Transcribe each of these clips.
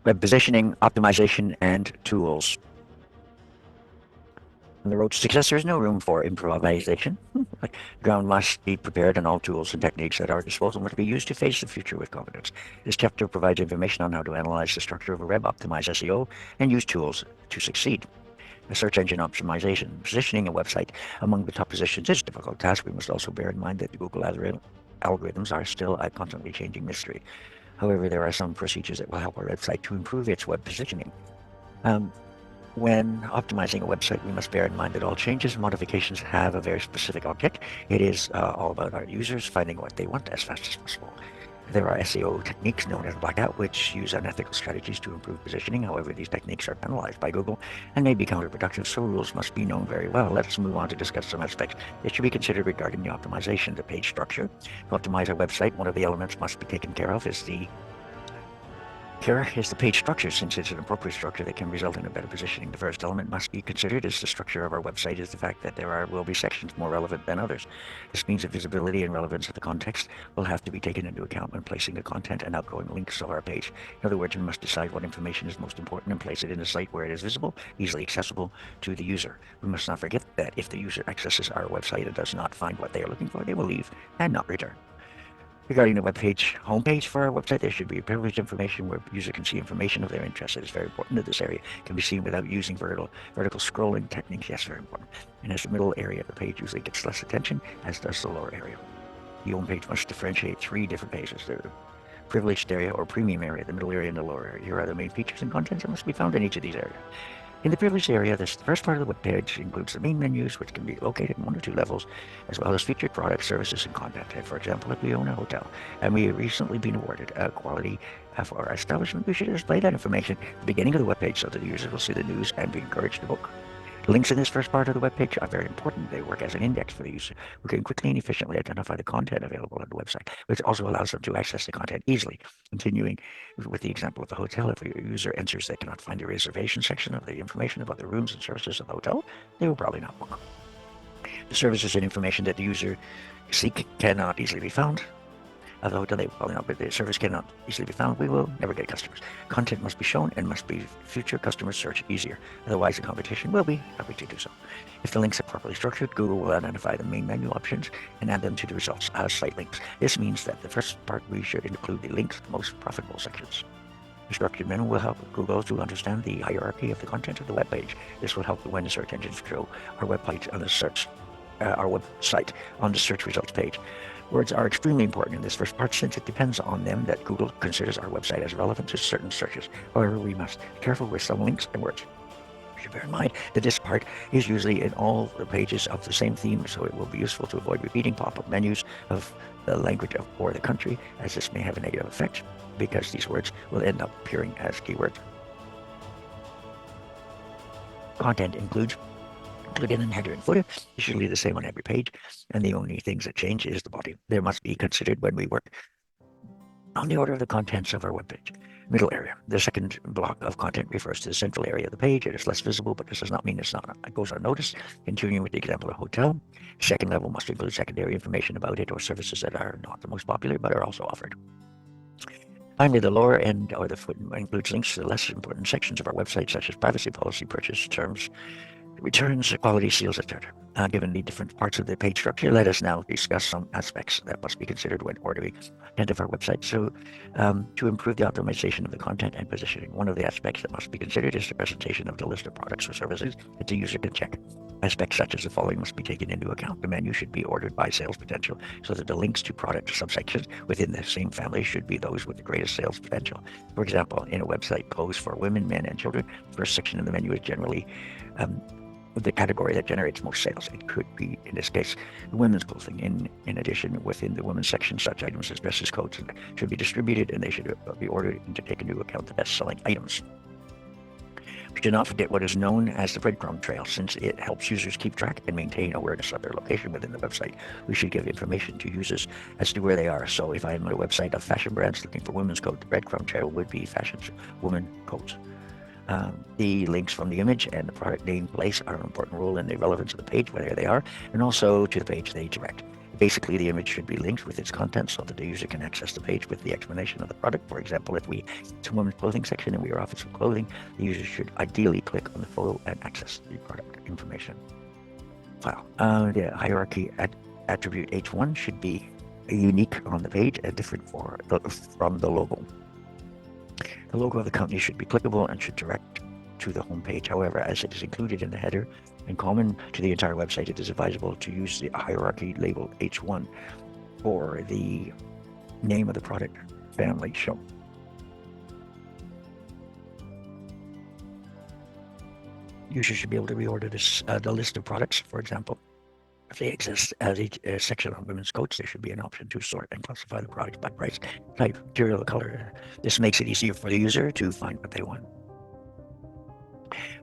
web positioning, optimization, and tools. On the road to success, there is no room for improvisation. Ground must be prepared, and all tools and techniques at our disposal must be used to face the future with confidence. This chapter provides information on how to analyze the structure of a web, optimize SEO, and use tools to succeed. Search engine optimization. Positioning a website among the top positions is a difficult task. We must also bear in mind that the Google algorithms are still a constantly changing mystery. However, there are some procedures that will help our website to improve its web positioning. When optimizing a website, we must bear in mind that all changes and modifications have a very specific object. It is all about our users finding what they want as fast as possible. There are SEO techniques known as blackout, which use unethical strategies to improve positioning. However, these techniques are penalized by Google and may be counterproductive, so rules must be known very well. Let's move on to discuss some aspects that should be considered regarding the optimization. The page structure. To optimize a website, one of the elements must be taken care of is the page structure, since it's an appropriate structure that can result in a better positioning. The first element must be considered is the structure of our website is the fact that there will be sections more relevant than others. This means the visibility and relevance of the context will have to be taken into account when placing the content and outgoing links of our page. In other words, we must decide what information is most important and place it in a site where it is visible, easily accessible to the user. We must not forget that if the user accesses our website and does not find what they are looking for, they will leave and not return. Regarding the web page homepage for our website, there should be privileged information where the user can see information of their interest. It is very important that this area can be seen without using vertical scrolling techniques. Yes, very important. And as the middle area of the page usually gets less attention, as does the lower area. The home page must differentiate three different pages. The privileged area or premium area, the middle area, and the lower area. Here are the main features and contents that must be found in each of these areas. In the privileged area, the first part of the web page includes the main menus, which can be located in one or two levels, as well as featured products, services, and content. For example, if we own a hotel and we have recently been awarded a quality for our establishment, we should display that information at the beginning of the web page so that the user will see the news and be encouraged to book. The links in this first part of the web page are very important. They work as an index for the user who can quickly and efficiently identify the content available on the website, which also allows them to access the content easily. Continuing with the example of the hotel, if a user enters they cannot find the reservation section of the information about the rooms and services of the hotel, they will probably not book. The services and information that the user seek cannot easily be found. Of the hotel, they will probably not, but the service cannot easily be found. We will never get customers. Content must be shown and must be future customers search easier. Otherwise, the competition will be happy to do so. If the links are properly structured, Google will identify the main menu options and add them to the results as site links. This means that the first part we should include the links to the most profitable sections. The structured menu will help Google to understand the hierarchy of the content of the web page. This will help when the search engines show our website on the search results page. Words are extremely important in this first part since it depends on them that Google considers our website as relevant to certain searches. However, we must be careful with some links and words. You should bear in mind that this part is usually in all the pages of the same theme, so it will be useful to avoid repeating pop-up menus of the language or the country, as this may have a negative effect because these words will end up appearing as keywords. Content included in header and footer is usually the same on every page, and the only things that change is the body. There must be considered when we work on the order of the contents of our web page. Middle area. The second block of content refers to the central area of the page. It is less visible, but this does not mean it goes unnoticed. Continuing with the example of hotel, second level must include secondary information about it or services that are not the most popular but are also offered. Finally, the lower end or the foot includes links to the less important sections of our website, such as privacy policy, purchase terms, returns, quality seals, etc. Given the different parts of the page structure, let us now discuss some aspects that must be considered when ordering content of our website. So, to improve the optimization of the content and positioning, one of the aspects that must be considered is the presentation of the list of products or services that the user can check. Aspects such as the following must be taken into account. The menu should be ordered by sales potential, so that the links to product subsections within the same family should be those with the greatest sales potential. For example, in a website clothes for women, men, and children, the first section of the menu is generally the category that generates most sales. It could be, in this case, women's clothing. In addition, within the women's section, such items as dresses, coats should be distributed, and they should be ordered and to take into account the best-selling items. We should not forget what is known as the breadcrumb trail, since it helps users keep track and maintain awareness of their location within the website. We should give information to users as to where they are. So if I'm on a website of fashion brands looking for women's coat, the breadcrumb trail would be fashion women coats. The links from the image and the product name place are an important role in the relevance of the page, where they are, and also to the page they direct. Basically, the image should be linked with its content so that the user can access the page with the explanation of the product. For example, if it's a women's clothing section and we are offering some clothing, the user should ideally click on the photo and access the product information file. The hierarchy attribute H1 should be unique on the page and different from the logo. The logo of the company should be clickable and should direct to the home page. However, as it is included in the header and common to the entire website, it is advisable to use the hierarchy label H1 for the name of the product family shown. Users should be able to reorder the list of products. For example, if they exist as a section on women's coats, there should be an option to sort and classify the products by price, type, material, color. This makes it easier for the user to find what they want.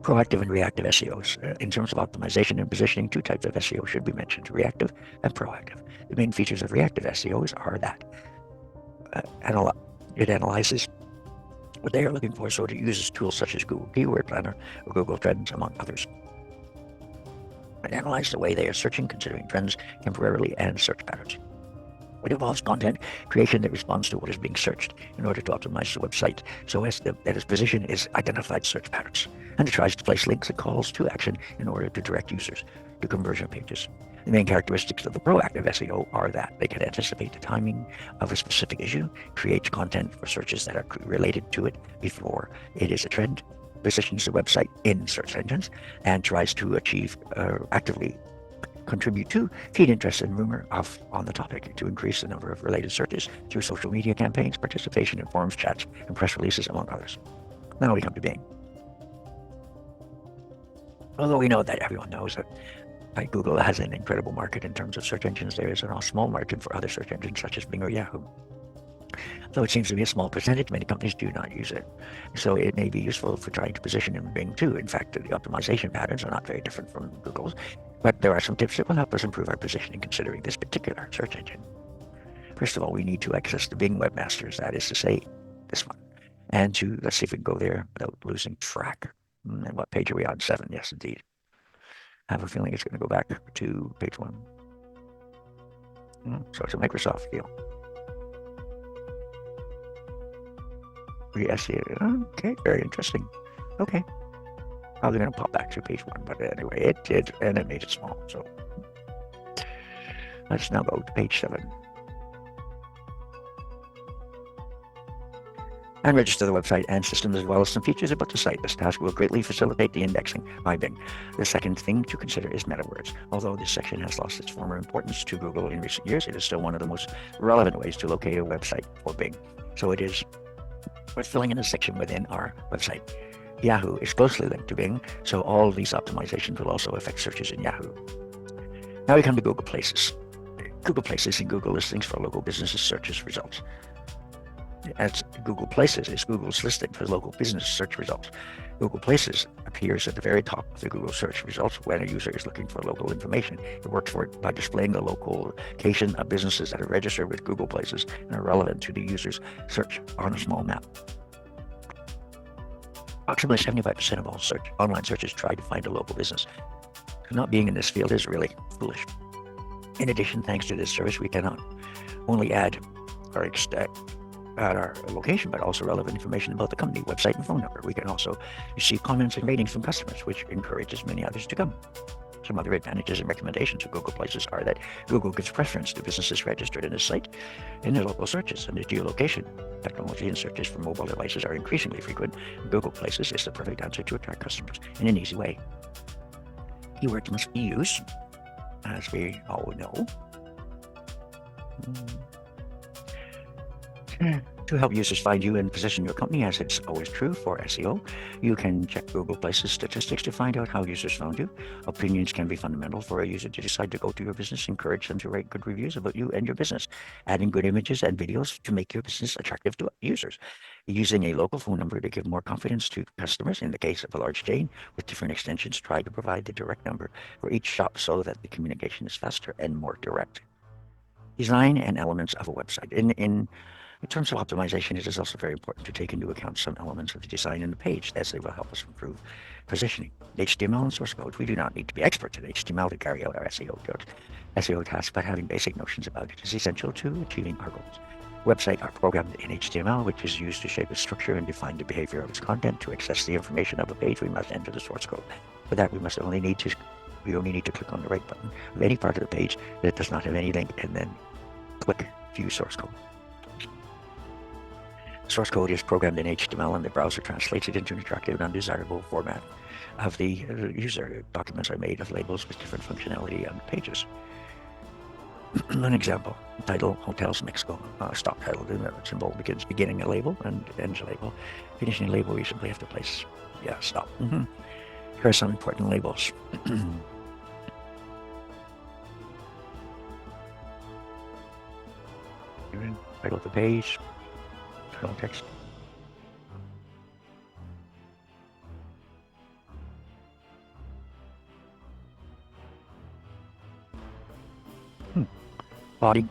Proactive and reactive SEOs. In terms of optimization and positioning, two types of SEO should be mentioned, reactive and proactive. The main features of reactive SEOs are that it analyzes what they are looking for, so it uses tools such as Google Keyword Planner or Google Trends, among others. It analyzes the way they are searching, considering trends temporarily and search patterns. It involves content creation that responds to what is being searched in order to optimize the website so as that its position is identified search patterns, and it tries to place links and calls to action in order to direct users to conversion pages. The main characteristics of the proactive SEO are that they can anticipate the timing of a specific issue, create content for searches that are related to it before it is a trend, positions the website in search engines, and tries to actively contribute to feed interest and rumor on the topic to increase the number of related searches through social media campaigns, participation in forums, chats, and press releases, among others. Now we come to Bing. Although we know that everyone knows that Google has an incredible market in terms of search engines, there is a small margin for other search engines such as Bing or Yahoo. Though it seems to be a small percentage, many companies do not use it. So it may be useful for trying to position in Bing too. In fact, the optimization patterns are not very different from Google's, but there are some tips that will help us improve our positioning considering this particular search engine. First of all, we need to access the Bing Webmasters, that is to say, this one. And let's see if we can go there without losing track. And what page are we on? 7, yes, indeed. I have a feeling it's going to go back to page 1. So it's a Microsoft deal. Okay, very interesting. Okay. Probably going to pop back to page 1, but anyway, it did, and it made it small. So let's now go to page 7. And register the website and systems as well as some features about the site. This task will greatly facilitate the indexing by Bing. The second thing to consider is MetaWords. Although this section has lost its former importance to Google in recent years, it is still one of the most relevant ways to locate a website for Bing. So it is worth filling in a section within our website. Yahoo is closely linked to Bing, so all these optimizations will also affect searches in Yahoo. Now we come to Google Places. Google Places in Google listings for local businesses searches results. As Google Places is Google's listing for local business search results. Google Places appears at the very top of the Google search results when a user is looking for local information. It works for it by displaying the local location of businesses that are registered with Google Places and are relevant to the user's search on a small map. Approximately 75% of all online searches try to find a local business. So not being in this field is really foolish. In addition, thanks to this service, we cannot only add our location, but also relevant information about the company, website, and phone number. We can also receive comments and ratings from customers, which encourages many others to come. Some other advantages and recommendations of Google Places are that Google gives preference to businesses registered in the site in their local searches, and the geolocation technology and searches for mobile devices are increasingly frequent. Google Places is the perfect answer to attract customers in an easy way. Keywords must be used, as we all know. To help users find you and position your company, as it's always true for SEO, you can check Google Places statistics to find out how users found you. Opinions can be fundamental for a user to decide to go to your business. Encourage them to write good reviews about you and your business, adding good images and videos to make your business attractive to users. Using a local phone number to give more confidence to customers. In the case of a large chain with different extensions, try to provide the direct number for each shop so that the communication is faster and more direct. Design and elements of a website. In In terms of optimization, it is also very important to take into account some elements of the design in the page, as they will help us improve positioning. HTML and source code. We do not need to be experts in HTML to carry out our SEO tasks, but having basic notions about it is essential to achieving our goals. Websites are programmed in HTML, which is used to shape its structure and define the behavior of its content. To access the information of a page, we must enter the source code. For that, we only need to click on the right button of any part of the page that does not have any link, and then click View Source Code. Source code is programmed in HTML, and the browser translates it into an attractive and undesirable format of the user. Documents are made of labels with different functionality on pages. An example: title, Hotels Mexico, stock title. The symbol begins beginning a label and ends a label. Finishing a label, you simply have to place, stop. Here are some important labels. Title of the page, title text. Body.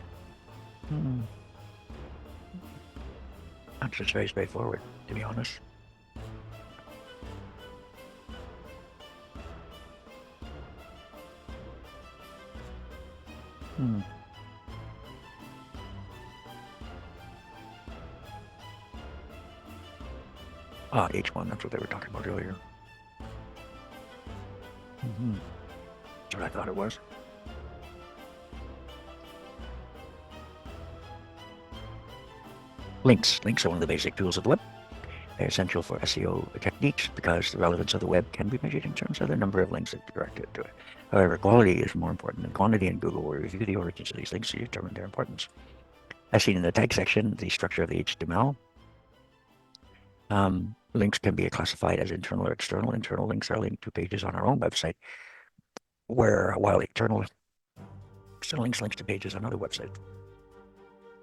That's just very straightforward, to be honest. H1, that's what they were talking about earlier. That's what I thought it was. Links. Links are one of the basic tools of the web. They're essential for SEO techniques because the relevance of the web can be measured in terms of the number of links that are directed to it. However, quality is more important than quantity, and Google will review the origins of these links to determine their importance. As seen in the tag section, the structure of the HTML, links can be classified as internal or external. Internal links are linked to pages on our own website, while external links to pages on other websites.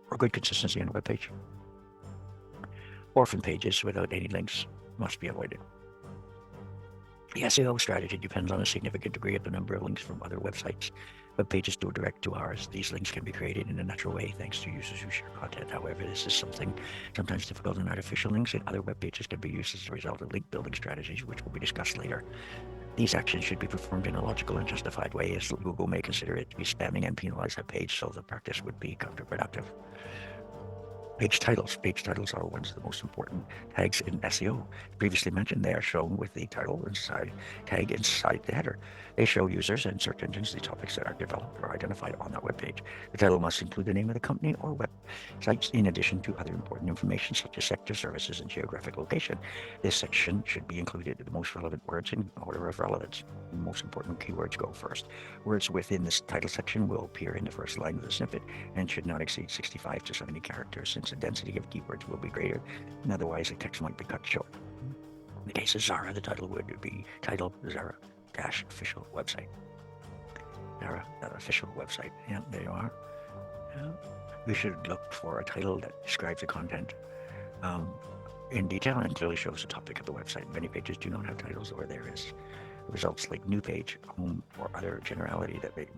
For good consistency on a web page. Orphan pages without any links must be avoided. The SEO strategy depends on a significant degree of the number of links from other websites. Web pages do direct to ours. These links can be created in a natural way thanks to users who share content. However, this is sometimes difficult, and artificial links in other web pages can be used as a result of link building strategies, which will be discussed later. These actions should be performed in a logical and justified way, as Google may consider it to be spamming and penalize a page, so the practice would be counterproductive. Page titles. Page titles are one of the most important tags in SEO. Previously mentioned, they are shown with the title tag inside the header. They show users and search engines the topics that are developed or identified on that web page. The title must include the name of the company or websites, in addition to other important information such as sector, services, and geographic location. This section should be included the most relevant words in order of relevance. The most important keywords go first. Words within this title section will appear in the first line of the snippet and should not exceed 65 to 70 characters, since the density of keywords will be greater, and otherwise the text might be cut short. In the case of Zara, the title would be titled Zara-official website. Zara official website. Yeah, there you are. Yeah. We should look for a title that describes the content in detail and clearly shows the topic of the website. Many pages do not have titles, or there is results like new page, home, or other generality that make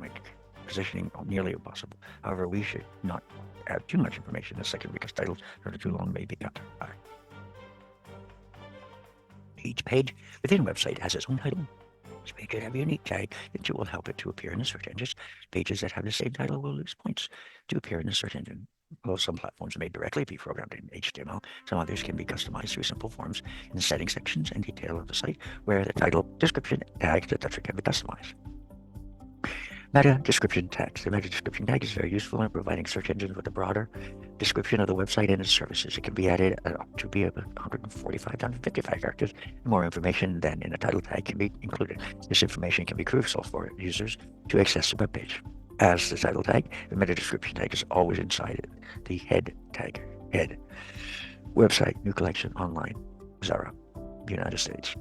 positioning nearly impossible. However, we should not add too much information in a second, because titles that are too long may be cut. Each page within a website has its own title. Each page should have a unique tag that will help it to appear in the search engines. Pages that have the same title will lose points to appear in the search engine. Although some platforms may directly be programmed in HTML, some others can be customized through simple forms in the settings sections and detail of the site, where the title, description, tags, etc. can be customized. Meta description tags. The meta description tag is very useful in providing search engines with a broader description of the website and its services. It can be added up to be 145 to 155 characters. More information than in a title tag can be included. This information can be crucial for users to access the web page. As the title tag, the meta description tag is always inside the head tag. Head. Website, new collection, online, Zara, United States.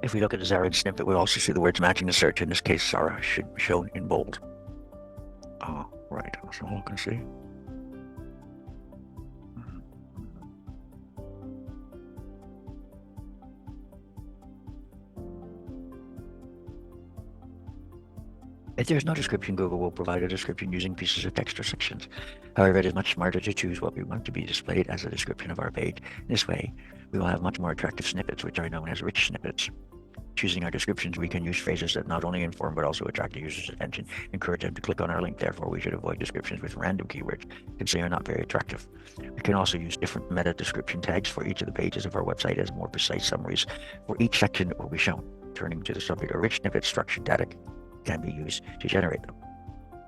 If we look at the Zarin snippet, we'll also see the words matching the search. In this case, Zara should be shown in bold. Right, so look and see. If there's no description, Google will provide a description using pieces of text or sections. However, it is much smarter to choose what we want to be displayed as a description of our page. This way, we will have much more attractive snippets, which are known as rich snippets. Choosing our descriptions, we can use phrases that not only inform but also attract the user's attention, encourage them to click on our link. Therefore, we should avoid descriptions with random keywords since they are not very attractive. We can also use different meta description tags for each of the pages of our website as more precise summaries for each section that will be shown. Turning to the subject of rich snippets, structured data can be used to generate them.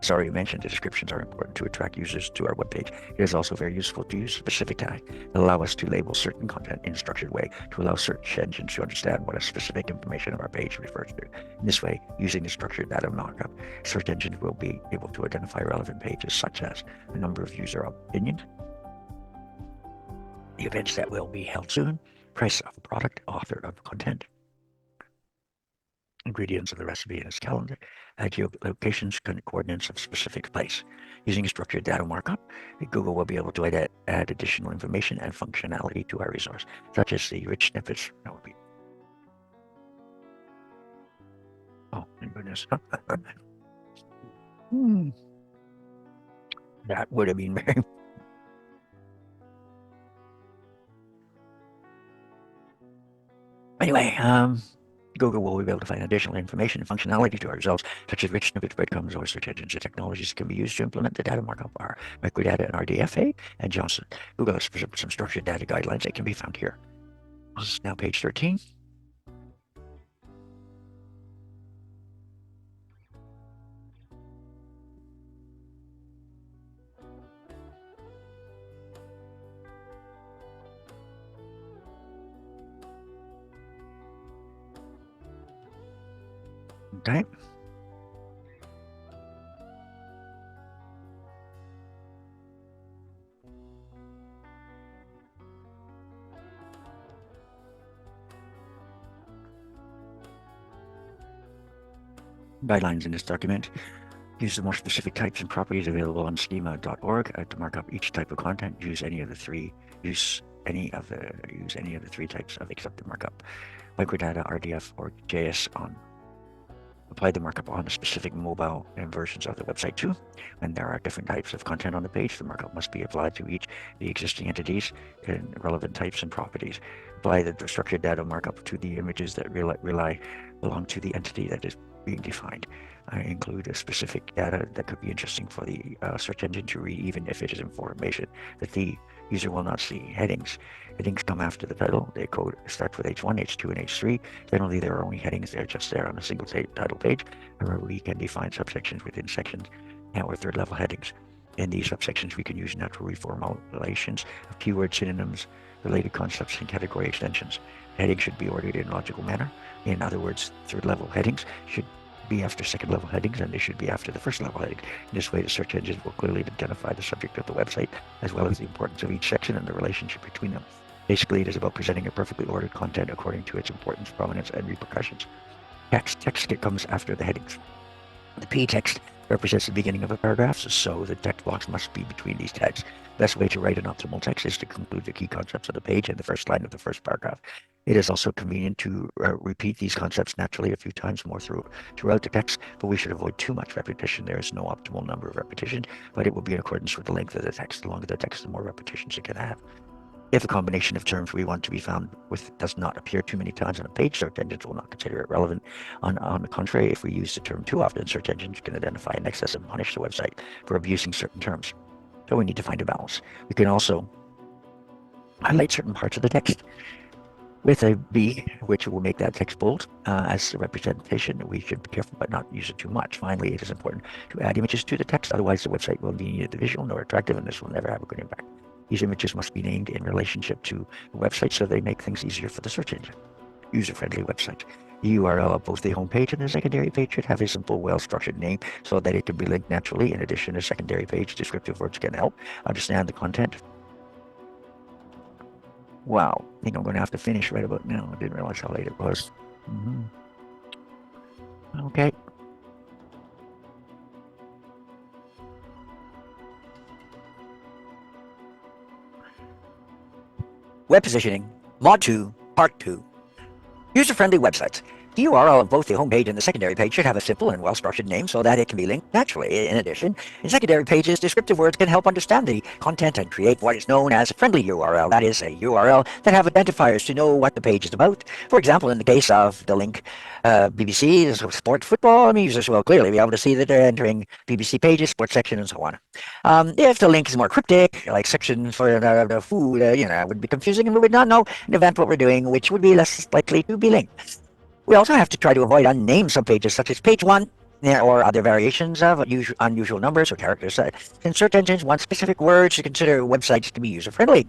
As already mentioned, the descriptions are important to attract users to our webpage. It is also very useful to use specific tags that allow us to label certain content in a structured way to allow search engines to understand what a specific information of our page refers to. In this way, using the structured data markup, search engines will be able to identify relevant pages such as the number of user opinions, the events that will be held soon, price of a product, author of content, ingredients of the recipe in its calendar, geolocations, coordinates of specific place. Using a structured data markup, Google will be able to add additional information and functionality to our resource, such as the rich snippets. That would be. Oh, my goodness. That would have been very. Anyway, Google will be able to find additional information and functionality to our results, such as rich snippets, breadcrumbs, or search engines and technologies that can be used to implement the data markup are Microdata and RDFA and Johnson. Google has some structured data guidelines that can be found here. This is now page 13. Okay. Guidelines in this document use the more specific types and properties available on schema.org to mark up each type of content. Use any of the three types of accepted markup: microdata, RDF, or JS on. Apply the markup on the specific mobile versions of the website too. When there are different types of content on the page, the markup must be applied to each of the existing entities and relevant types and properties. Apply the structured data markup to the images that belong to the entity that is being defined. Include a specific data that could be interesting for the search engine to read, even if it is information that the user will not see. Headings. Headings come after the title. They start with H1, H2, and H3. Generally, there are only headings. They're just there on a single title page. However, we can define subsections within sections or third-level headings. In these subsections, we can use natural reformulations of keywords, synonyms, related concepts, and category extensions. Headings should be ordered in a logical manner. In other words, third-level headings should be after second-level headings, and they should be after the first-level headings. In this way, the search engines will clearly identify the subject of the website, as well as the importance of each section and the relationship between them. Basically, it is about presenting a perfectly ordered content according to its importance, prominence, and repercussions. Text comes after the headings. The P text represents the beginning of a paragraph, so the text box must be between these tags. The best way to write an optimal text is to conclude the key concepts of the page in the first line of the first paragraph. It is also convenient to repeat these concepts naturally a few times more throughout the text, but we should avoid too much repetition. There is no optimal number of repetitions, but it will be in accordance with the length of the text. The longer the text, the more repetitions it can have. If a combination of terms we want to be found with does not appear too many times on a page, search engines will not consider it relevant. On the contrary, if we use the term too often, search engines can identify an excess and punish the website for abusing certain terms. So we need to find a balance. We can also highlight certain parts of the text with a B, which will make that text bold. As a representation, we should be careful but not use it too much. Finally, it is important to add images to the text, otherwise the website will be neither visual nor attractive, and this will never have a good impact. These images must be named in relationship to the website so they make things easier for the search engine. User-friendly website. The URL of both the homepage and the secondary page should have a simple, well-structured name so that it can be linked naturally. In addition, the secondary page descriptive words can help understand the content. Wow, I think I'm going to have to finish right about now. I didn't realize how late it was. Mhm. Okay. Web positioning, Mod 2, Part 2. User-friendly websites. The URL of both the homepage and the secondary page should have a simple and well-structured name so that it can be linked naturally. In addition, in secondary pages, descriptive words can help understand the content and create what is known as a friendly URL. That is, a URL that have identifiers to know what the page is about. For example, in the case of the link BBC, sport football, users will clearly be able to see that they're entering BBC pages, sports section, and so on. If the link is more cryptic, like section for the food, it would be confusing and we would not know in event what we're doing, which would be less likely to be linked. We also have to try to avoid unnamed subpages such as page 1 or other variations of unusual numbers or characters. In search engines want specific words to consider websites to be user-friendly.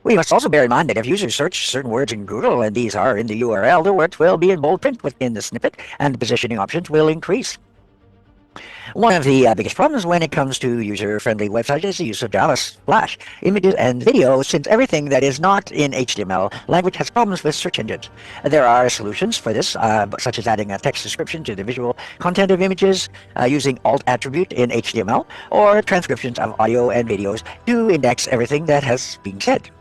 We must also bear in mind that if users search certain words in Google and these are in the URL, the words will be in bold print within the snippet and the positioning options will increase. One of the biggest problems when it comes to user-friendly websites is the use of Java, Flash, images, and videos, since everything that is not in HTML language has problems with search engines. There are solutions for this, such as adding a text description to the visual content of images, using alt attribute in HTML, or transcriptions of audio and videos to index everything that has been said.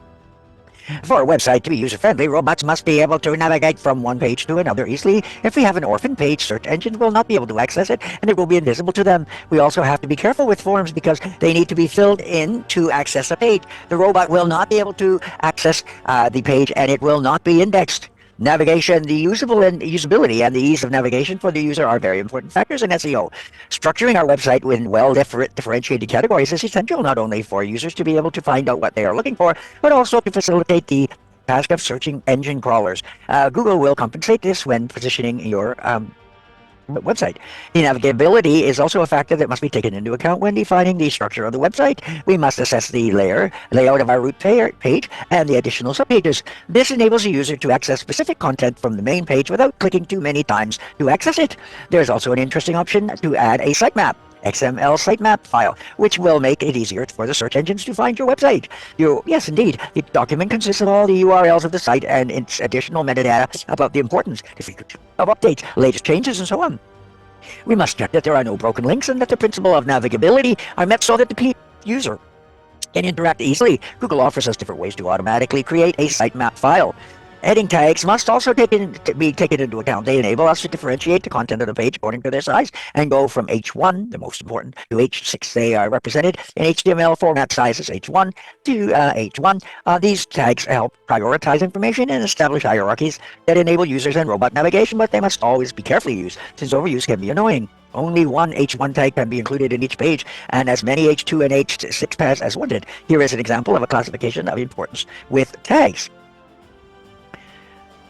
For a website to be user-friendly, robots must be able to navigate from one page to another easily. If we have an orphan page, search engines will not be able to access it, and it will be invisible to them. We also have to be careful with forms because they need to be filled in to access a page. The robot will not be able to access the page, and it will not be indexed. Navigation, the usability and the ease of navigation for the user are very important factors in SEO. Structuring our website with differentiated categories is essential not only for users to be able to find out what they are looking for, but also to facilitate the task of searching engine crawlers. Google will compensate this when positioning your website. The navigability is also a factor that must be taken into account when defining the structure of the website. We must assess the layout of our root page and the additional subpages. This enables the user to access specific content from the main page without clicking too many times to access it. There's also an interesting option to add a sitemap. XML sitemap file, which will make it easier for the search engines to find your website. Yes, indeed, the document consists of all the URLs of the site and its additional metadata about the importance of updates, latest changes, and so on. We must check that there are no broken links and that the principle of navigability are met so that the user can interact easily. Google offers us different ways to automatically create a sitemap file. Heading tags must also be taken into account. They enable us to differentiate the content of the page according to their size and go from H1, the most important, to H6. They are represented in HTML format sizes H1 to H1. These tags help prioritize information and establish hierarchies that enable users and robot navigation, but they must always be carefully used, since overuse can be annoying. Only one H1 tag can be included in each page, and as many H2 and H6 tags as wanted. Here is an example of a classification of importance with tags.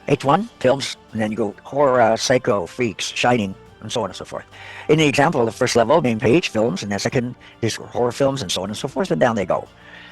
H1, films, and then you go horror, psycho, freaks, shining, and so on and so forth. In the example, the first level, main page, films, and the second is horror films, and so on and so forth, and down they go.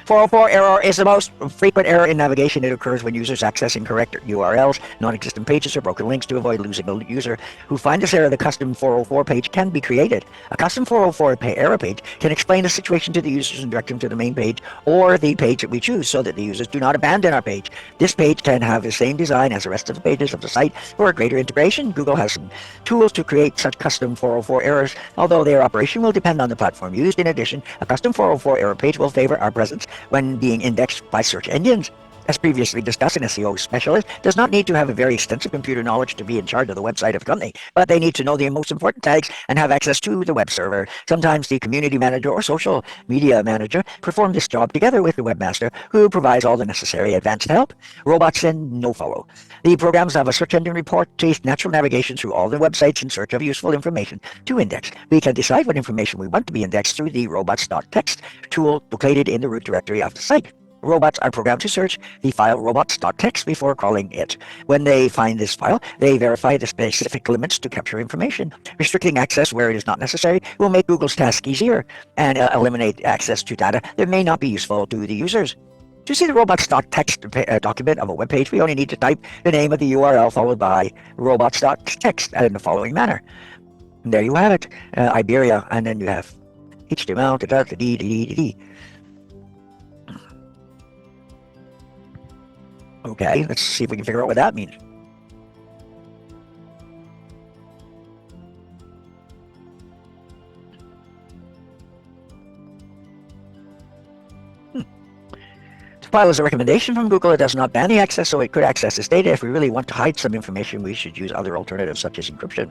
404 error is the most frequent error in navigation. It occurs when users access incorrect URLs, non-existent pages, or broken links. To avoid losing a user who find this error, the custom 404 page can be created. A custom 404 error page can explain the situation to the users and direct them to the main page or the page that we choose so that the users do not abandon our page. This page can have the same design as the rest of the pages of the site. For a greater integration, Google has some tools to create such custom 404 errors, although their operation will depend on the platform used. In addition, a custom 404 error page will favor our presence when being indexed by search engines. As previously discussed, an SEO specialist does not need to have a very extensive computer knowledge to be in charge of the website of a company, but they need to know the most important tags and have access to the web server. Sometimes the community manager or social media manager perform this job together with the webmaster, who provides all the necessary advanced help. Robots and nofollow. The programs of a search engine report chase natural navigation through all the websites in search of useful information to index. We can decide what information we want to be indexed through the robots.txt tool located in the root directory of the site. Robots are programmed to search the file robots.txt before crawling it. When they find this file, they verify the specific limits to capture information. Restricting access where it is not necessary will make Google's task easier and eliminate access to data that may not be useful to the users. To see the robots.txt document of a web page, we only need to type the name of the URL followed by robots.txt in the following manner. And there you have it, Iberia, and then you have HTML, d. Okay, let's see if we can figure out what that means. While as a recommendation from Google, it does not ban the access, so it could access this data. If we really want to hide some information, we should use other alternatives such as encryption.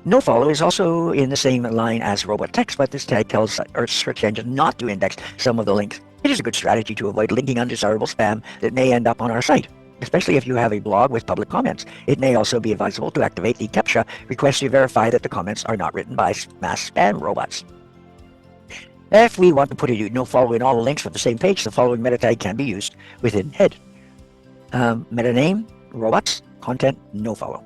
Nofollow is also in the same line as robot text, but this tag tells our search engine not to index some of the links. It is a good strategy to avoid linking undesirable spam that may end up on our site, especially if you have a blog with public comments. It may also be advisable to activate the CAPTCHA request to verify that the comments are not written by mass spam robots. If we want to put a nofollow in all the links for the same page, the following meta tag can be used within head. Meta name, robots, content, nofollow.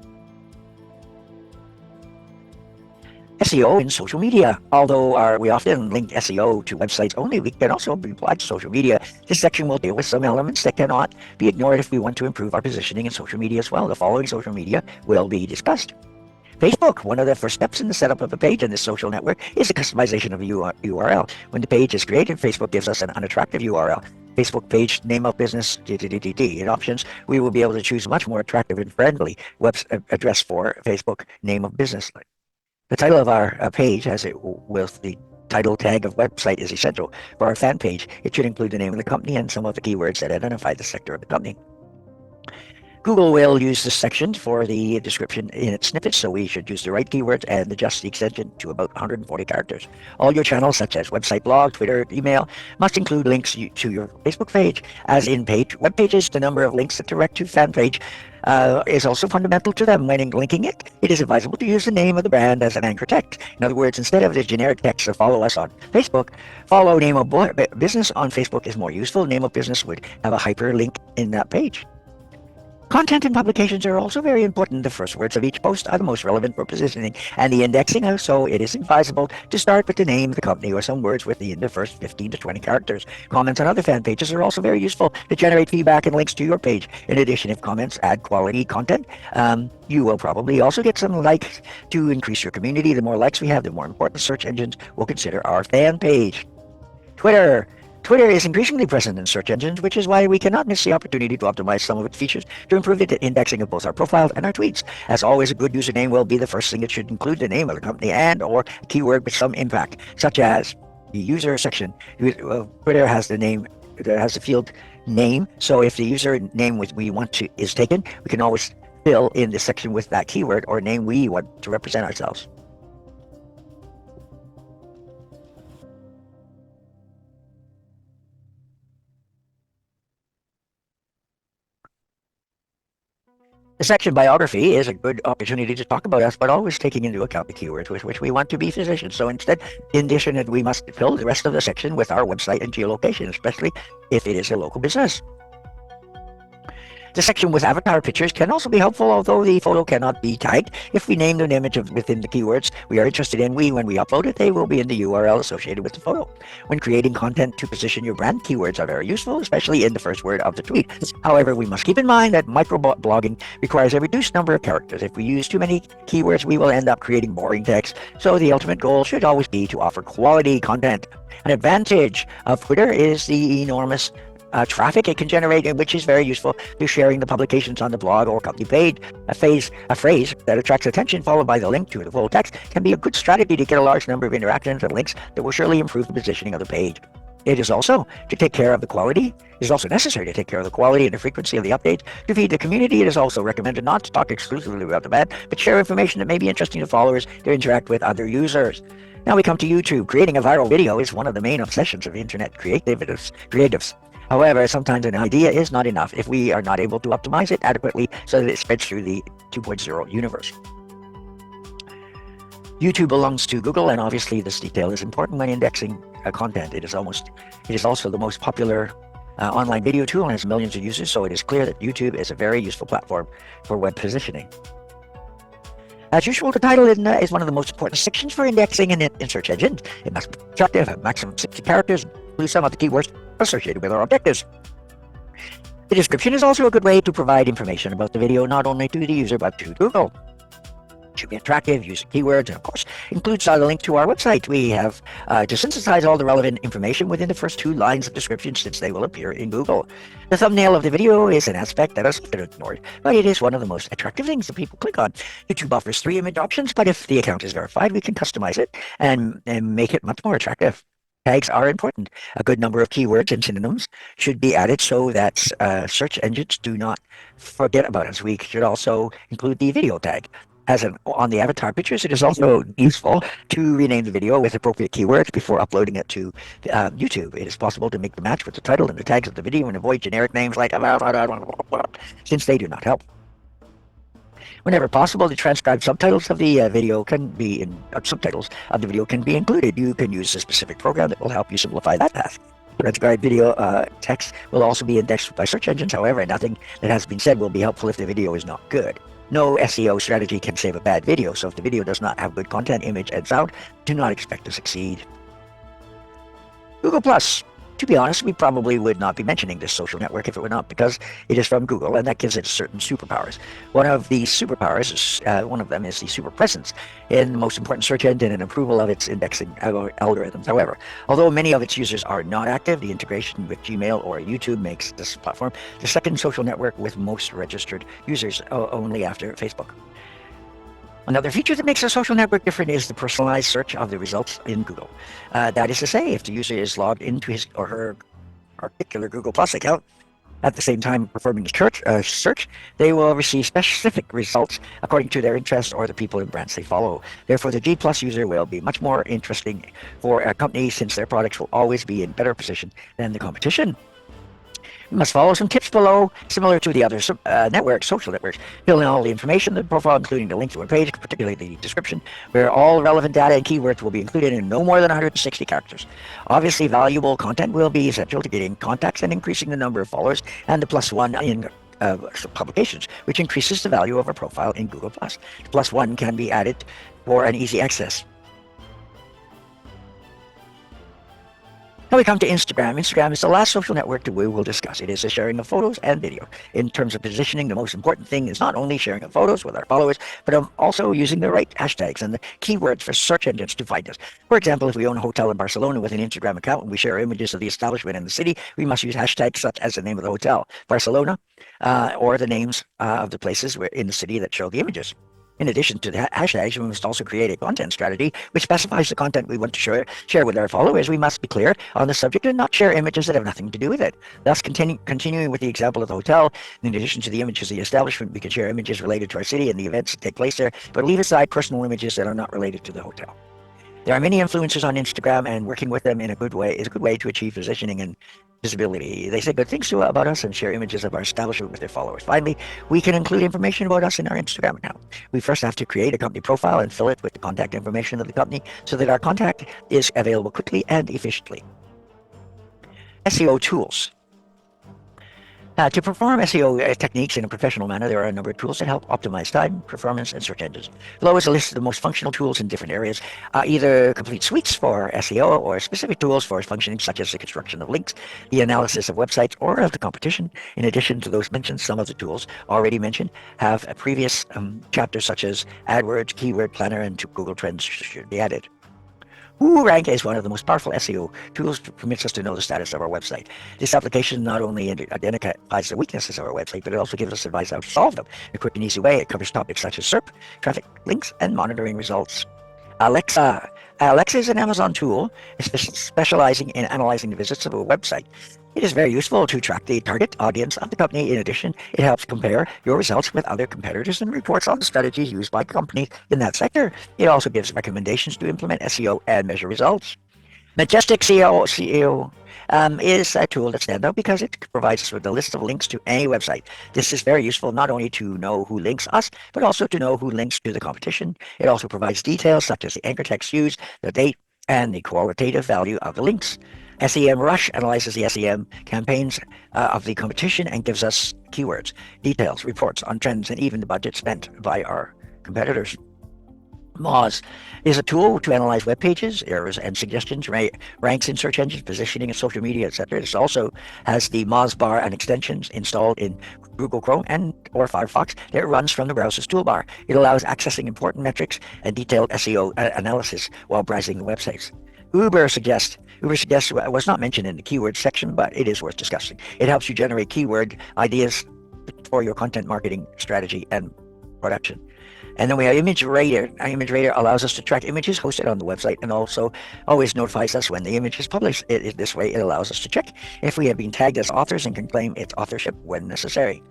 SEO in social media. Although we often link SEO to websites only, we can also be applied to social media. This section will deal with some elements that cannot be ignored if we want to improve our positioning in social media as well. The following social media will be discussed. Facebook. One of the first steps in the setup of a page in this social network is the customization of a URL. When the page is created, Facebook gives us an unattractive URL. Facebook page, name of business, In options, we will be able to choose a much more attractive and friendly web address for Facebook name of business. The title of our page, as it with the title tag of website, is essential. For our fan page, it should include the name of the company and some of the keywords that identify the sector of the company. Google will use this section for the description in its snippets, so we should use the right keywords and adjust the extension to about 140 characters. All your channels, such as website, blog, Twitter, email, must include links to your Facebook page. As in web pages, the number of links that direct to fan page is also fundamental to them. When linking it, it is advisable to use the name of the brand as an anchor text. In other words, instead of the generic text of follow us on Facebook, follow name of business on Facebook is more useful. Name of business would have a hyperlink in that page. Content and publications are also very important. The first words of each post are the most relevant for positioning and the indexing, so it is advisable to start with the name of the company or some words within the first 15 to 20 characters. Comments on other fan pages are also very useful to generate feedback and links to your page. In addition, if comments add quality content, you will probably also get some likes to increase your community. The more likes we have, the more important search engines will consider our fan page. Twitter is increasingly present in search engines, which is why we cannot miss the opportunity to optimize some of its features to improve the indexing of both our profiles and our tweets. As always, a good username will be the first thing. It should include the name of the company and or a keyword with some impact, such as the user section. Twitter has the field name, so if the user name we want to is taken, we can always fill in the section with that keyword or name we want to represent ourselves. The section biography is a good opportunity to talk about us, but always taking into account the keywords with which we want to be positioned. So instead, in addition, we must fill the rest of the section with our website and geolocation, especially if it is a local business. The section with avatar pictures can also be helpful, although the photo cannot be tagged. If we name an image within the keywords we are interested in, when we upload it, they will be in the URL associated with the photo. When creating content to position your brand, keywords are very useful, especially in the first word of the tweet. However, we must keep in mind that microblogging requires a reduced number of characters. If we use too many keywords, we will end up creating boring text. So the ultimate goal should always be to offer quality content. An advantage of Twitter is the enormous traffic it can generate, which is very useful to sharing the publications on the blog or company page. A phrase that attracts attention followed by the link to the full text can be a good strategy to get a large number of interactions and links that will surely improve the positioning of the page. It is also necessary to take care of the quality and the frequency of the updates. To feed the community, it is also recommended not to talk exclusively about the brand, but share information that may be interesting to followers to interact with other users. Now we come to YouTube. Creating a viral video is one of the main obsessions of internet creatives. However, sometimes an idea is not enough if we are not able to optimize it adequately so that it spreads through the 2.0 universe. YouTube belongs to Google, and obviously this detail is important when indexing content. It is also the most popular online video tool and has millions of users, so it is clear that YouTube is a very useful platform for web positioning. As usual, the title is one of the most important sections for indexing in search engines. It must be attractive, have maximum 60 characters, include some of the keywords associated with our objectives. The description is also a good way to provide information about the video not only to the user but to Google. It should be attractive, use keywords, and of course includes the link to our website. We have to synthesize all the relevant information within the first 2 lines of description since they will appear in Google. The thumbnail of the video is an aspect that is often ignored, but it is one of the most attractive things that people click on. YouTube offers 3 image options, but if the account is verified, we can customize it and make it much more attractive. Tags are important. A good number of keywords and synonyms should be added so that search engines do not forget about us. We should also include the video tag. On the avatar pictures, it is also useful to rename the video with appropriate keywords before uploading it to YouTube. It is possible to make the match with the title and the tags of the video and avoid generic names like since they do not help. Whenever possible, the transcribed subtitles of the video can be included. You can use a specific program that will help you simplify that task. Transcribed video text will also be indexed by search engines. However, nothing that has been said will be helpful if the video is not good. No SEO strategy can save a bad video, so if the video does not have good content, image, and sound, do not expect to succeed. Google Plus. To be honest, we probably would not be mentioning this social network if it were not because it is from Google, and that gives it certain superpowers. One of them is the super presence in the most important search engine and approval of its indexing algorithms. However, although many of its users are not active, the integration with Gmail or YouTube makes this platform the second social network with most registered users, only after Facebook. Another feature that makes a social network different is the personalized search of the results in Google. That is to say, if the user is logged into his or her particular Google Plus account at the same time performing a search, they will receive specific results according to their interests or the people and brands they follow. Therefore, the G Plus user will be much more interesting for a company since their products will always be in better position than the competition. You must follow some tips below, similar to the other social networks. Fill in all the information, the profile, including the link to a page, particularly the description, where all relevant data and keywords will be included in no more than 160 characters. Obviously, valuable content will be essential to getting contacts and increasing the number of followers and the +1 in publications, which increases the value of a profile in Google+. The +1 can be added for an easy access. Now we come to Instagram. Instagram is the last social network that we will discuss. It is the sharing of photos and video. In terms of positioning, the most important thing is not only sharing of photos with our followers, but also using the right hashtags and the keywords for search engines to find us. For example, if we own a hotel in Barcelona with an Instagram account and we share images of the establishment and the city, we must use hashtags such as the name of the hotel, Barcelona, or the names of the places in the city that show the images. In addition to the hashtags, we must also create a content strategy which specifies the content we want to share with our followers. We must be clear on the subject and not share images that have nothing to do with it. Thus, continuing with the example of the hotel, in addition to the images of the establishment, we can share images related to our city and the events that take place there, but leave aside personal images that are not related to the hotel. There are many influencers on Instagram, and working with them in a good way is a good way to achieve positioning and visibility. They say good things about us and share images of our establishment with their followers. Finally, we can include information about us in our Instagram account. We first have to create a company profile and fill it with the contact information of the company so that our contact is available quickly and efficiently. SEO tools. To perform SEO techniques in a professional manner, there are a number of tools that help optimize time, performance, and search engines. Below is a list of the most functional tools in different areas, either complete suites for SEO or specific tools for functioning, such as the construction of links, the analysis of websites, or of the competition. In addition to those mentioned, some of the tools already mentioned have a previous chapters such as AdWords, Keyword Planner, and Google Trends should be added. WooRank is one of the most powerful SEO tools that permits us to know the status of our website. This application not only identifies the weaknesses of our website, but it also gives us advice how to solve them in a quick and easy way. It covers topics such as SERP, traffic, links, and monitoring results. Alexa. Alexa is an Amazon tool specializing in analyzing the visits of a website. It is very useful to track the target audience of the company. In addition, it helps compare your results with other competitors and reports on the strategies used by companies in that sector. It also gives recommendations to implement SEO and measure results. Majestic SEO is a tool that stands out because it provides us with a list of links to any website. This is very useful not only to know who links us, but also to know who links to the competition. It also provides details such as the anchor text used, the date, and the qualitative value of the links. SEMrush analyzes the SEM campaigns of the competition and gives us keywords, details, reports on trends, and even the budget spent by our competitors. Moz is a tool to analyze web pages, errors, and suggestions, ranks in search engines, positioning in social media, etc. It also has the Moz bar and extensions installed in Google Chrome or Firefox that runs from the browser's toolbar. It allows accessing important metrics and detailed SEO analysis while browsing the websites. Uber Suggest was not mentioned in the keyword section, but it is worth discussing. It helps you generate keyword ideas for your content marketing strategy and production. And then we have ImageRaider. ImageRaider allows us to track images hosted on the website and also always notifies us when the image is published. This way, it allows us to check if we have been tagged as authors and can claim its authorship when necessary.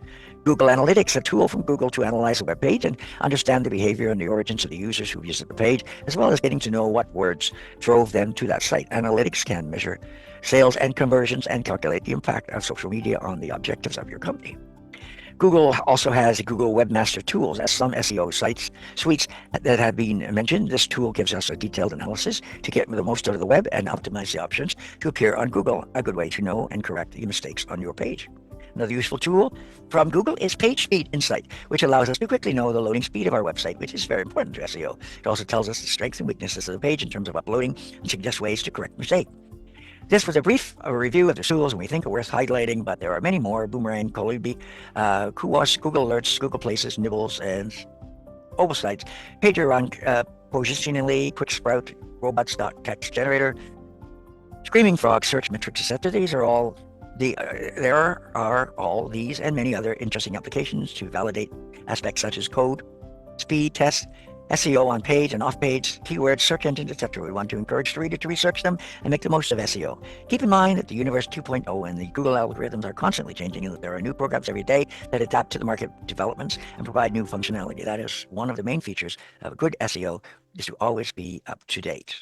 Google Analytics, a tool from Google to analyze a web page and understand the behavior and the origins of the users who visit the page, as well as getting to know what words drove them to that site. Analytics can measure sales and conversions and calculate the impact of social media on the objectives of your company. Google also has Google Webmaster Tools as some SEO suites that have been mentioned. This tool gives us a detailed analysis to get the most out of the web and optimize the options to appear on Google, a good way to know and correct the mistakes on your page. Another useful tool from Google is PageSpeed Insight, which allows us to quickly know the loading speed of our website, which is very important to SEO. It also tells us the strengths and weaknesses of the page in terms of uploading and suggests ways to correct mistakes. This was a brief review of the tools and we think are worth highlighting, but there are many more: Boomerang, Colibri, Kuwash, Google Alerts, Google Places, Nibbles, and Oversights, PagerRank, Positionally, QuickSprout, Robots.text Generator, Screaming Frog, Search Metrics, etc. These are all there are all these and many other interesting applications to validate aspects such as code, speed tests, SEO on page and off page, keywords, search engines, etc. We want to encourage the reader to research them and make the most of SEO. Keep in mind that the Universe 2.0 and the Google algorithms are constantly changing and that there are new programs every day that adapt to the market developments and provide new functionality. That is one of the main features of good SEO, is to always be up to date.